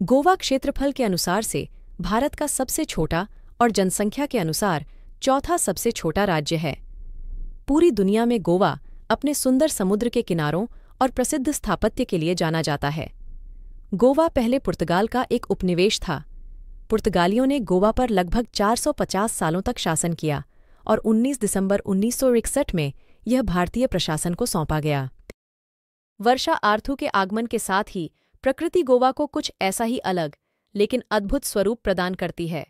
गोवा क्षेत्रफल के अनुसार से भारत का सबसे छोटा और जनसंख्या के अनुसार चौथा सबसे छोटा राज्य है। पूरी दुनिया में गोवा अपने सुंदर समुद्र के किनारों और प्रसिद्ध स्थापत्य के लिए जाना जाता है। गोवा पहले पुर्तगाल का एक उपनिवेश था। पुर्तगालियों ने गोवा पर लगभग 450 सालों तक शासन किया और 19 दिसंबर 1961 में यह भारतीय प्रशासन को सौंपा गया। वर्षा आर्थू के आगमन के साथ ही प्रकृति गोवा को कुछ ऐसा ही अलग लेकिन अद्भुत स्वरूप प्रदान करती है।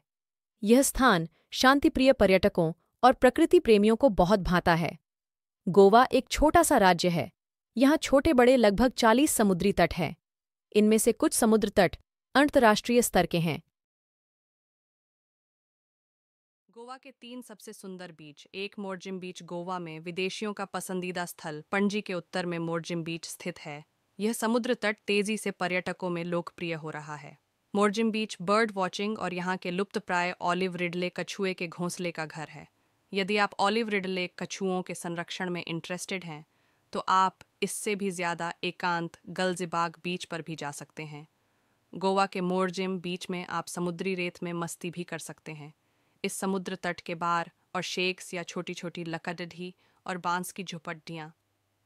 यह स्थान शांतिप्रिय पर्यटकों और प्रकृति प्रेमियों को बहुत भाता है। गोवा एक छोटा सा राज्य है। यहाँ छोटे बड़े लगभग 40 समुद्री तट हैं। इनमें से कुछ समुद्र तट अंतर्राष्ट्रीय स्तर के हैं। गोवा के 3 सबसे सुंदर बीच। एक, मोरजिम बीच गोवा में विदेशियों का पसंदीदा स्थल पणजी के उत्तर में मोरजिम बीच स्थित है। यह समुद्र तट तेजी से पर्यटकों में लोकप्रिय हो रहा है। मोरजिम बीच बर्ड वॉचिंग और यहाँ के लुप्तप्राय ऑलिव रिडले कछुए के घोंसले का घर है। यदि आप ऑलिव रिडले कछुओं के संरक्षण में इंटरेस्टेड हैं तो आप इससे भी ज़्यादा एकांत गल्जिबाग बीच पर भी जा सकते हैं। गोवा के मोरजिम बीच में आप समुद्री रेत में मस्ती भी कर सकते हैं। इस समुद्र तट के बार और शेक्स या छोटी छोटी लकड़ढी और बांस की झोपड़ियाँ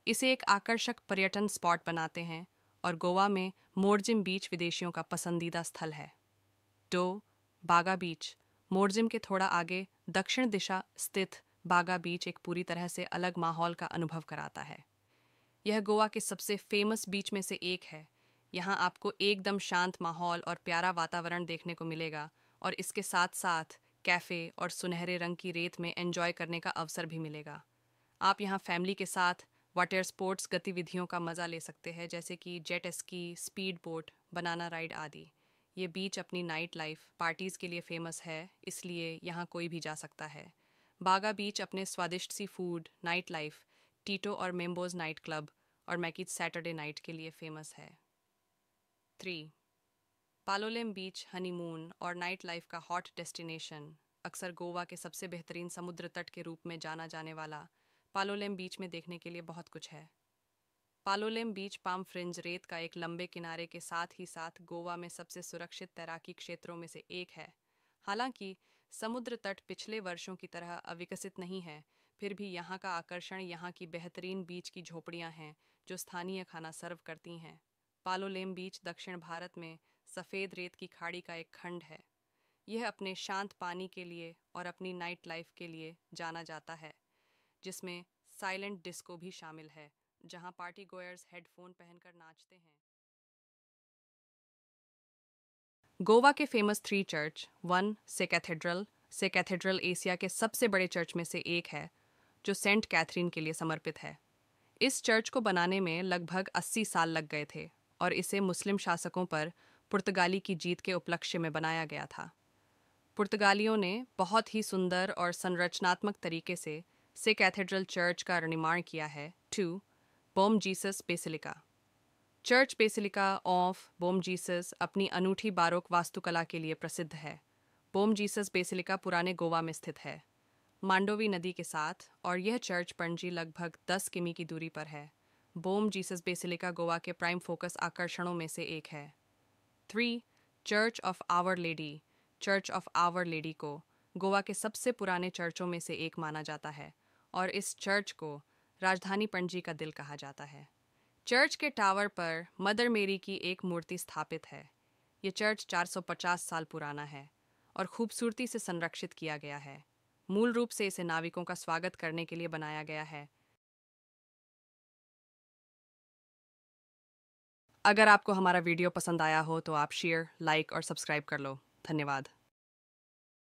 इसे एक आकर्षक पर्यटन स्पॉट बनाते हैं और गोवा में मोरजिम बीच विदेशियों का पसंदीदा स्थल है। 2, बागा बीच। मोरजिम के थोड़ा आगे दक्षिण दिशा स्थित बागा बीच एक पूरी तरह से अलग माहौल का अनुभव कराता है। यह गोवा के सबसे फेमस बीच में से एक है। यहाँ आपको एकदम शांत माहौल और प्यारा वातावरण देखने को मिलेगा और इसके साथ साथ कैफ़े और सुनहरे रंग की रेत में एंजॉय करने का अवसर भी मिलेगा। आप यहाँ फैमिली के साथ वाटर स्पोर्ट्स गतिविधियों का मज़ा ले सकते हैं, जैसे कि jet ski, speed boat, banana ride आदि। ये बीच अपनी नाइट लाइफ पार्टीज़ के लिए फेमस है, इसलिए यहाँ कोई भी जा सकता है। बागा बीच अपने स्वादिष्ट सी फूड, नाइट लाइफ, टीटो और मेम्बोज नाइट क्लब और मैकीज सैटरडे नाइट के लिए फेमस है। 3, पालोलेम बीच हनीमून और नाइट लाइफ का हॉट डेस्टिनेशन। अक्सर गोवा के सबसे बेहतरीन समुद्र तट के रूप में जाना जाने वाला पालोलेम बीच में देखने के लिए बहुत कुछ है। पालोलेम बीच पाम फ्रिंज रेत का एक लंबे किनारे के साथ ही साथ गोवा में सबसे सुरक्षित तैराकी क्षेत्रों में से एक है। हालांकि समुद्र तट पिछले वर्षों की तरह अविकसित नहीं है, फिर भी यहाँ का आकर्षण यहाँ की बेहतरीन बीच की झोपड़ियाँ हैं जो स्थानीय खाना सर्व करती हैं। पालोलेम बीच दक्षिण भारत में सफ़ेद रेत की खाड़ी का एक खंड है। यह अपने शांत पानी के लिए और अपनी नाइट लाइफ के लिए जाना जाता है, जिसमें साइलेंट डिस्को भी शामिल है, जहां पार्टी गोयर्स हेडफोन पहनकर नाचते हैं। गोवा के फेमस 3 चर्च। 1, से कैथेड्रल। से कैथेड्रल एशिया के सबसे बड़े चर्च में से एक है, जो सेंट कैथरीन के लिए समर्पित है। इस चर्च को बनाने में लगभग 80 साल लग गए थे और इसे मुस्लिम शासकों पर पुर्तगाली की जीत के उपलक्ष्य में बनाया गया था। पुर्तगालियों ने बहुत ही सुंदर और संरचनात्मक तरीके से कैथेड्रल चर्च का निर्माण किया है। 2, Bom Jesus basilica. Church basilica of Bom Jesus अपनी अनूठी बारोक वास्तुकला के लिए प्रसिद्ध है। बोम जीसस बेसिलिका पुराने गोवा में स्थित है, मांडोवी नदी के साथ, और यह चर्च पणजी लगभग 10 किमी की दूरी पर है। बोम जीसस बेसिलिका गोवा के प्राइम फोकस आकर्षणों में से एक है। 3, church of our lady. Church of our lady को गोवा के सबसे पुराने चर्चों में से एक माना जाता है और इस चर्च को राजधानी पणजी का दिल कहा जाता है। चर्च के टावर पर मदर मेरी की एक मूर्ति स्थापित है। ये चर्च 450 साल पुराना है और खूबसूरती से संरक्षित किया गया है। मूल रूप से इसे नाविकों का स्वागत करने के लिए बनाया गया है। अगर आपको हमारा वीडियो पसंद आया हो तो आप शेयर, लाइक और सब्सक्राइब कर लो। धन्यवाद।